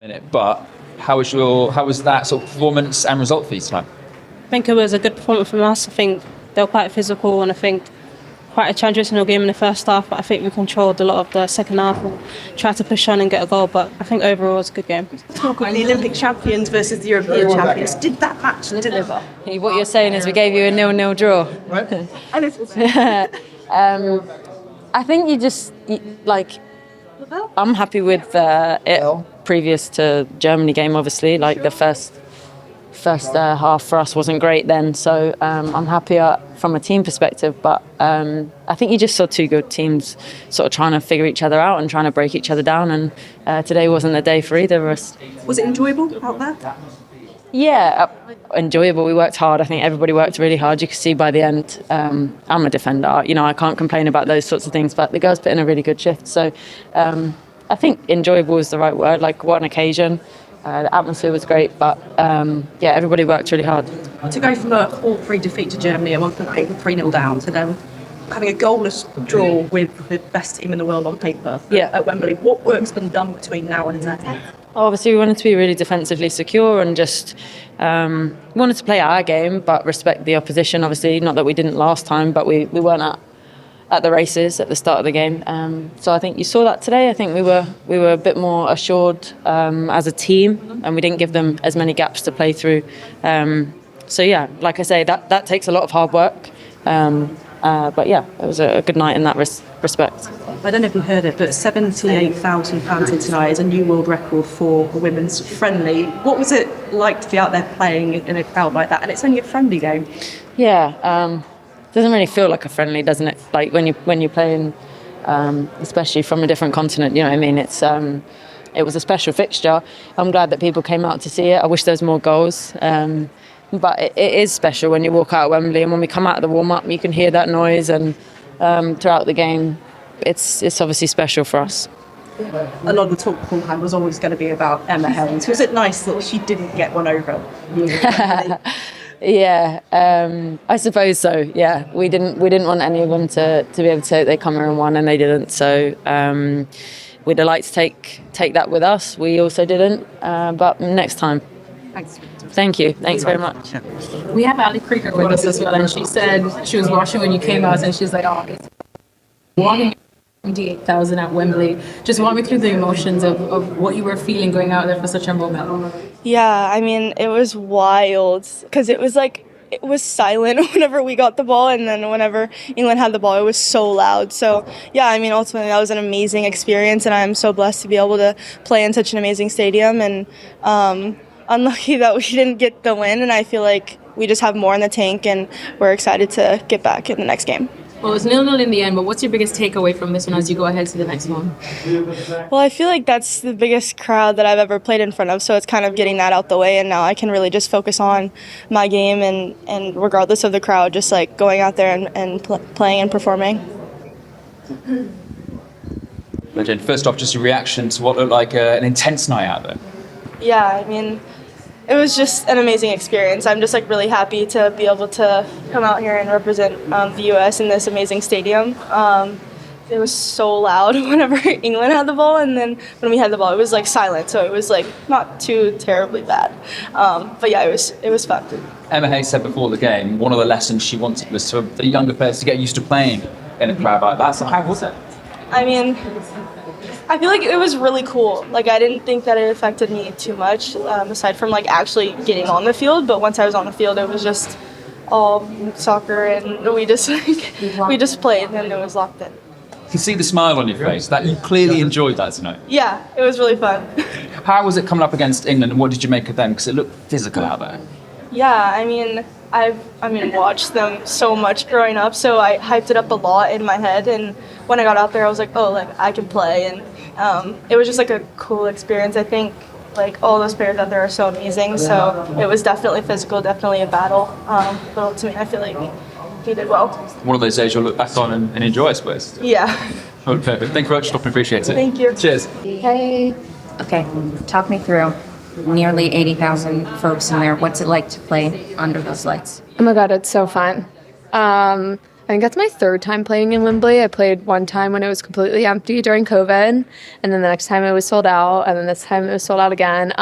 in it. But how was that sort of performance and result for you tonight? I think it was a good performance from us. I think they were quite physical and I think quite a transitional game in the first half, but I think we controlled a lot of the second half and tried to push on and get a goal, but I think overall it was a good game. Talk of the Olympic champions versus the European champions. Did that match deliver? What you're saying is we gave you a 0-0 draw. I think I'm happy with it previous to Germany game, obviously. Like the first half for us wasn't great then, so I'm happier from a team perspective, but I think you just saw two good teams sort of trying to figure each other out and trying to break each other down, and today wasn't the day for either of us. Was it enjoyable out there? Yeah, enjoyable. We worked hard. I think everybody worked really hard. You could see by the end, I'm a defender. I can't complain about those sorts of things, but the girls put in a really good shift. So I think enjoyable is the right word. Like, what an occasion. The atmosphere was great, but everybody worked really hard. To go from a 4-3 defeat to Germany at one point 3-0 down to then having a goalless draw with the best team in the world on paper at Wembley, what work's been done between now and then? Obviously, we wanted to be really defensively secure and just wanted to play our game, but respect the opposition. Obviously, not that we didn't last time, but we weren't at the races at the start of the game. So I think you saw that today. I think we were a bit more assured as a team, and we didn't give them as many gaps to play through. So yeah, like I say, that takes a lot of hard work. But yeah, it was a good night in that respect. I don't know if you heard it, but 78,000 fans in tonight is a new world record for a women's friendly. What was it like to be out there playing in a crowd like that? And it's only a friendly game. Yeah, doesn't really feel like a friendly, doesn't it? Like when you're playing, especially from a different continent. You know what I mean? It was a special fixture. I'm glad that people came out to see it. I wish there was more goals. But it is special when you walk out of Wembley, and when we come out of the warm-up, you can hear that noise, and throughout the game, it's obviously special for us. A lot of the talk beforehand was always going to be about Emma Helens. Was it nice that she didn't get one over? Yeah, I suppose so. Yeah, we didn't want any of them to be able to say they come here and won, and they didn't. So we'd like to take that with us. We also didn't, but next time. Thanks. Thank you. Thanks very much. We have Ali Krieger with us as well, and she said she was watching when you came out, and she's like, "Oh, it's 28,000 at Wembley." Just walk me through the emotions of what you were feeling going out there for such a moment. Yeah, I mean, it was wild because it was silent whenever we got the ball, and then whenever England had the ball, it was so loud. So yeah, I mean, ultimately that was an amazing experience, and I'm so blessed to be able to play in such an amazing stadium, and unlucky that we didn't get the win, and I feel like we just have more in the tank, and we're excited to get back in the next game. Well, it's 0-0 in the end, but what's your biggest takeaway from this one as you go ahead to the next one? Well, I feel like that's the biggest crowd that I've ever played in front of, so it's kind of getting that out the way, and now I can really just focus on my game, and regardless of the crowd, just like going out there and playing and performing. Legend, first off, just your reaction to what looked like an intense night out there. Yeah, I mean, it was just an amazing experience. I'm just like really happy to be able to come out here and represent the U.S. in this amazing stadium. It was so loud whenever England had the ball, and then when we had the ball, it was like silent, so it was like not too terribly bad. But yeah, it was fun. Emma Hayes said before the game, one of the lessons she wanted was for the younger players to get used to playing in a crowd like that. So how was it? I mean, I feel like it was really cool. Like, I didn't think that it affected me too much, aside from like actually getting on the field. But once I was on the field, it was just all soccer, and we just played, and it was locked in. You can see the smile on your face. That you clearly enjoyed that tonight. Yeah, it was really fun. How was it coming up against England, and what did you make of them? Because it looked physical out there. Yeah, I mean, I've watched them so much growing up, so I hyped it up a lot in my head, and when I got out there, I was like, oh, like I can play, and it was just like a cool experience. I think like all those players out there are so amazing, so it was definitely physical, definitely a battle, but ultimately I feel like he did well. One of those days you'll look back on and enjoy, I suppose. Yeah. Oh, perfect. Thank you very much, Stop, appreciate it. Thank you. Cheers. Hey. Okay, talk me through. Nearly 80,000 folks in there. What's it like to play under those lights? Oh my God, it's so fun. think that's my third time playing in Wembley. I played one time when it was completely empty during COVID, and then the next time it was sold out, and then this time it was sold out again.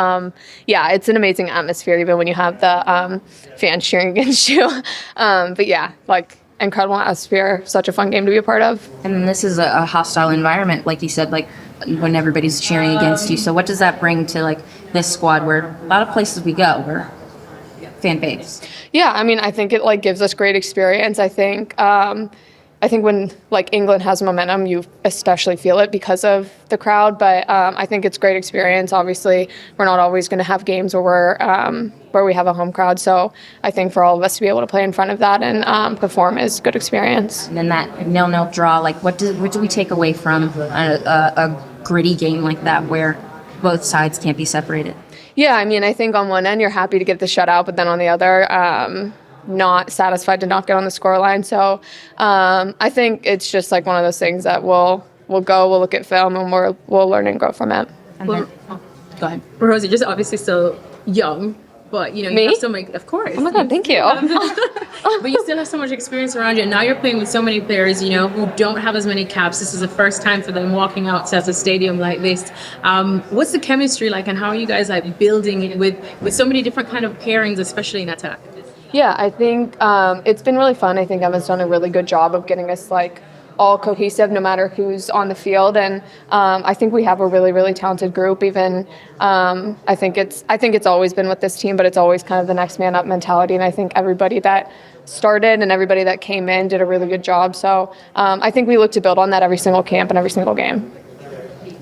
Yeah, it's an amazing atmosphere even when you have the fans cheering against you. But yeah, like incredible atmosphere, such a fun game to be a part of. And this is a hostile environment, like you said, like when everybody's cheering against you. So what does that bring to like this squad where a lot of places we go, we're fan base? Yeah, I mean, I think it like gives us great experience. I think when like England has momentum, you especially feel it because of the crowd. But I think it's great experience. Obviously, we're not always going to have games where we have a home crowd. So I think for all of us to be able to play in front of that and perform is good experience. And then that 0-0 draw, like what do we take away from a gritty game like that where both sides can't be separated? Yeah, I mean, I think on one end you're happy to get the shutout, but then on the other, not satisfied to not get on the scoreline. So I think it's just like one of those things that we'll look at film and we'll learn and grow from it. Go ahead. Rosie, just obviously still young, but you Me? have so many, of course. Oh my God, thank you. But you still have so much experience around you, and now you're playing with so many players, who don't have as many caps. This is the first time for them walking out to a stadium like this. What's the chemistry like, and how are you guys like building it with so many different kind of pairings, especially in attack? Yeah, I think it's been really fun. I think Emma's done a really good job of getting us like all cohesive no matter who's on the field, and I think we have a really, really talented group. Even I think it's always been with this team, but it's always kind of the next man up mentality, and I think everybody that started and everybody that came in did a really good job. So I think we look to build on that every single camp and every single game.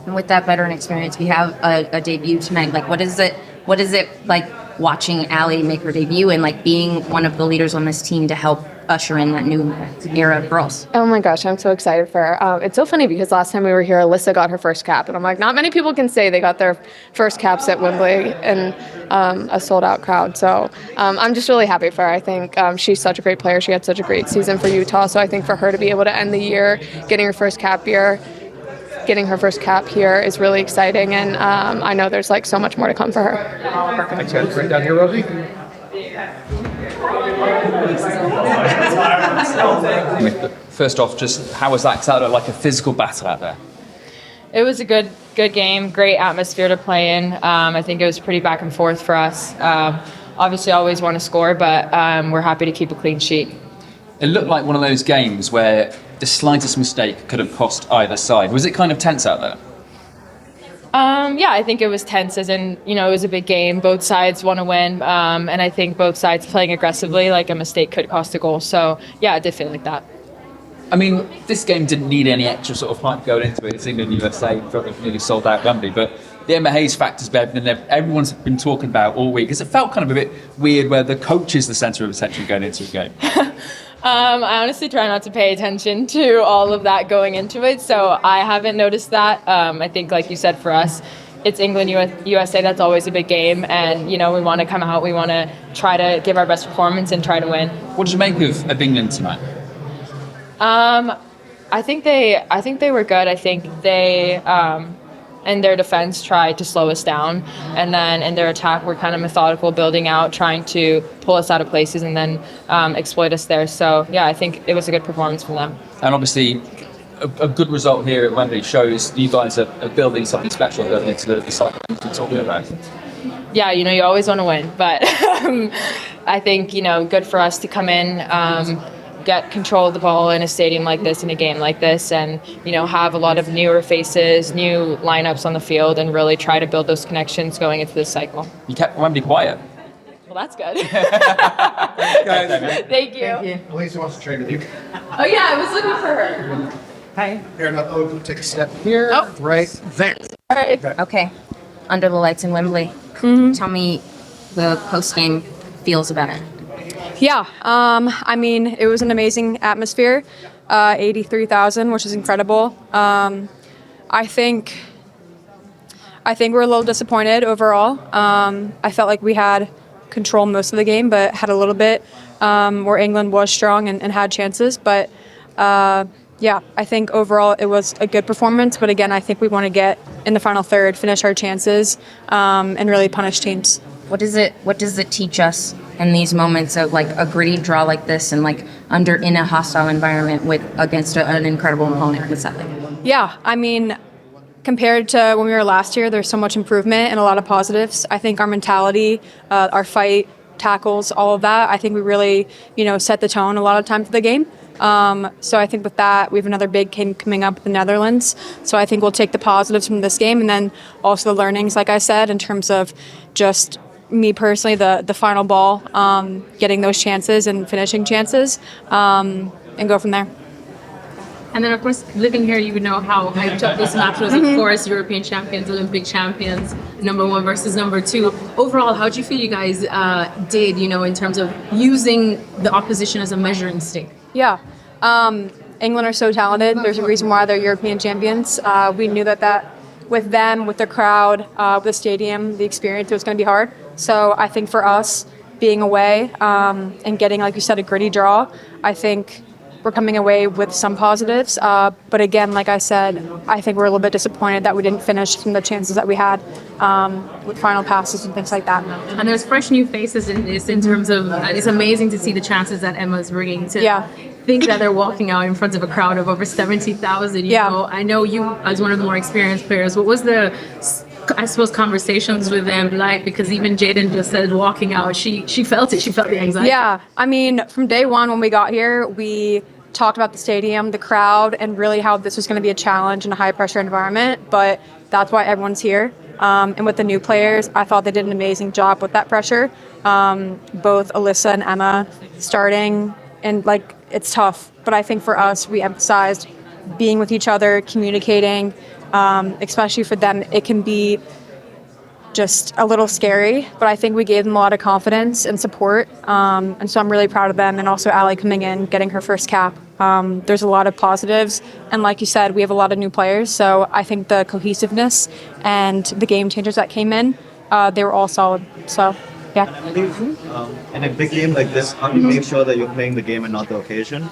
And with that veteran experience, we have a debut tonight. Like, what is it like watching Allie make her debut and like being one of the leaders on this team to help usher in that new era of girls? Oh my gosh, I'm so excited for her. It's so funny because last time we were here, Alyssa got her first cap, and I'm like, not many people can say they got their first caps at Wembley in a sold-out crowd. So I'm just really happy for her. I think she's such a great player. She had such a great season for Utah. So I think for her to be able to end the year getting her first cap here is really exciting, and I know there's like so much more to come for her. Thanks, guys. Right down here, Rosie. First off, just how was that? 'Cause that looked like a physical battle out there. It was a good game, great atmosphere to play in. I think it was pretty back and forth for us. Obviously, always want to score, but we're happy to keep a clean sheet. It looked like one of those games where the slightest mistake could have cost either side. Was it kind of tense out there? Yeah, I think it was tense, as in, it was a big game. Both sides want to win, and I think both sides playing aggressively, like a mistake could cost a goal. So, yeah, it did feel like that. I mean, this game didn't need any extra sort of hype going into it. It's England USA, nearly sold out Wembley, but the Emma Hayes factor's been everyone's been talking about all week. Because it felt kind of a bit weird where the coach is the centre of attention going into a game. I honestly try not to pay attention to all of that going into it, so I haven't noticed that. I think, like you said, for us, it's England USA. That's always a big game, and we want to come out. We want to try to give our best performance and try to win. What did you make of England tonight? I think they were good. I think they in their defense tried to slow us down, and then in their attack we're kind of methodical, building out, trying to pull us out of places and then exploit us there. So yeah, I think it was a good performance from them. And obviously a good result here at Wembley shows you guys are building something special going into the cycle you're talking about. Yeah, you always want to win, but I think good for us to come in, get control of the ball in a stadium like this, in a game like this, and have a lot of newer faces, new lineups on the field, and really try to build those connections going into this cycle. You kept Wembley quiet. Well, that's good. Guys, Thank you. Lisa wants to trade with you. Oh yeah, I was looking for her. Hi. Here, now, take a step here, right there. All right. Okay. Under the lights in Wembley. Tell me the post-game feels about it. Yeah, I mean, it was an amazing atmosphere, 83,000, which is incredible. I think we're a little disappointed overall. I felt like we had control most of the game, but had a little bit where England was strong and had chances. But yeah, I think overall it was a good performance. But again, I think we want to get in the final third, finish our chances, and really punish teams. What does it teach us in these moments of like a gritty draw like this, and like in a hostile environment against an incredible opponent. What's that like? Yeah, I mean, compared to when we were last year, there's so much improvement and a lot of positives. I think our mentality, our fight, tackles, all of that, I think we really, set the tone a lot of times for the game. So I think with that, we have another big game coming up with the Netherlands. So I think we'll take the positives from this game and then also the learnings, like I said, in terms of just me personally, the final ball, getting those chances and finishing chances, and go from there. And then, of course, living here, you would know how hyped up this match was. Of course, European champions, Olympic champions, number 1 versus number 2. Overall, how do you feel you guys did, in terms of using the opposition as a measuring stick? Yeah. England are so talented. There's a reason why they're European champions. We knew that with them, with the crowd, with the stadium, the experience, it was going to be hard. So I think for us, being away and getting, like you said, a gritty draw, I think we're coming away with some positives. But again, like I said, I think we're a little bit disappointed that we didn't finish some of the chances that we had with final passes and things like that. And there's fresh new faces in this in terms of, it's amazing to see the chances that Emma's bringing to think that they're walking out in front of a crowd of over 70,000. You know, I know you, as one of the more experienced players, what was the, I suppose, conversations with them like? Because even Jaedyn just said walking out, she felt it. She felt the anxiety. Yeah, I mean, from day one when we got here, we talked about the stadium, the crowd, and really how this was going to be a challenge in a high-pressure environment. But that's why everyone's here. And with the new players, I thought they did an amazing job with that pressure. Both Alyssa and Emma starting, and it's tough. But I think for us, we emphasized being with each other, communicating. Especially for them, it can be just a little scary, but I think we gave them a lot of confidence and support, and so I'm really proud of them. And also Ali coming in, getting her first cap. There's a lot of positives, and like you said, we have a lot of new players, so I think the cohesiveness and the game changers that came in, they were all solid. So yeah. In a big game like this, how do you make sure that you're playing the game and not the occasion?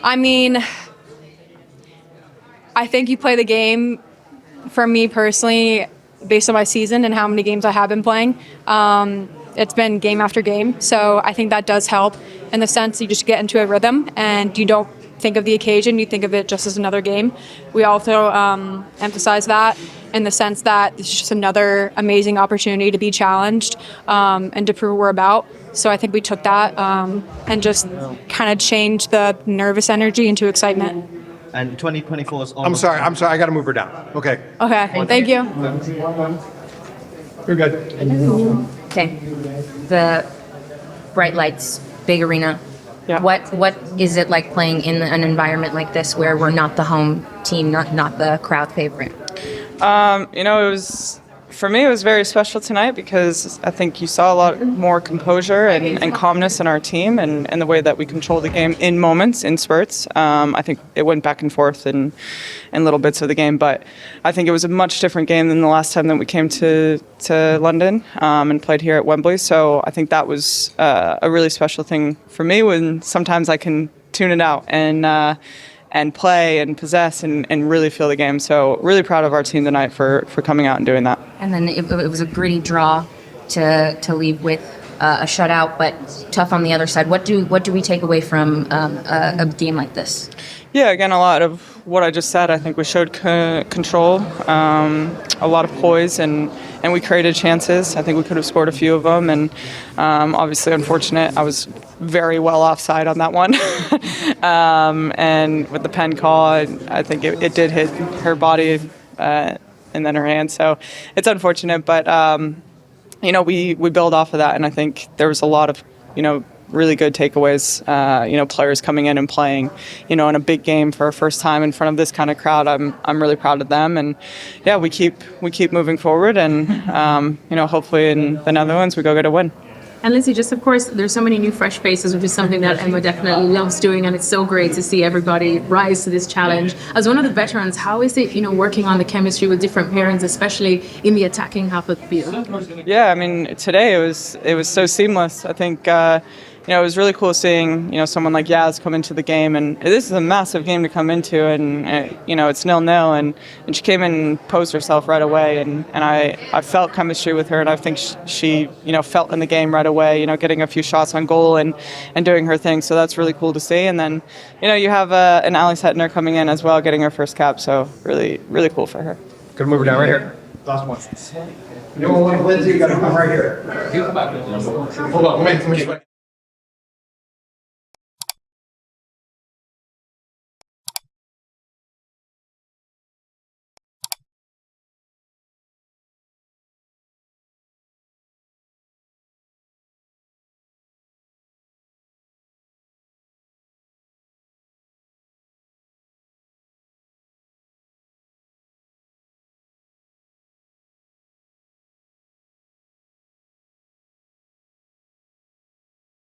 I mean, I think you play the game, for me personally, based on my season and how many games I have been playing. It's been game after game. So I think that does help in the sense you just get into a rhythm and you don't think of the occasion, you think of it just as another game. We also emphasize that in the sense that it's just another amazing opportunity to be challenged and to prove what we're about. So I think we took that and just kind of changed the nervous energy into excitement. And 2024 is I'm sorry. I got to move her down. Okay. Okay, thank you. You're good. Okay. The bright lights, big arena. Yeah. What is it like playing in an environment like this where we're not the home team, not the crowd favorite? For me, it was very special tonight because I think you saw a lot more composure and calmness in our team and the way that we control the game in moments, in spurts. I think it went back and forth in little bits of the game, but I think it was a much different game than the last time that we came to London and played here at Wembley. So I think that was a really special thing for me when sometimes I can tune it out and play and possess and really feel the game. So really proud of our team tonight for coming out and doing that. And then it was a gritty draw to leave with a shutout, but tough on the other side. What do we take away from a game like this? Yeah, again, a lot of what I just said. I think we showed control, a lot of poise, and we created chances. I think we could have scored a few of them, and obviously unfortunate. I was very well offside on that one. And with the pen call, I think it did hit her body and then her hand. So it's unfortunate, but we build off of that, and I think there was a lot of really good takeaways. Players coming in and playing, in a big game for a first time in front of this kind of crowd. I'm really proud of them, and yeah, we keep moving forward, and hopefully in the Netherlands we go get a win. And Lindsey, just of course, there's so many new fresh faces, which is something that Emma definitely loves doing, and it's so great to see everybody rise to this challenge. As one of the veterans, how is it, working on the chemistry with different pairings, especially in the attacking half of the field? Yeah, I mean, today it was so seamless. I think, it was really cool seeing, someone like Yaz come into the game, and this is a massive game to come into, and it's 0-0, and she came in and posed herself right away, and I felt chemistry with her, and I think she felt in the game right away, getting a few shots on goal and doing her thing, so that's really cool to see. And then, you have an Ally Setner coming in as well, getting her first cap, so really, really cool for her. Good mover down right here. Last one. You want Lindsey, you gotta come right here. Hold on, let me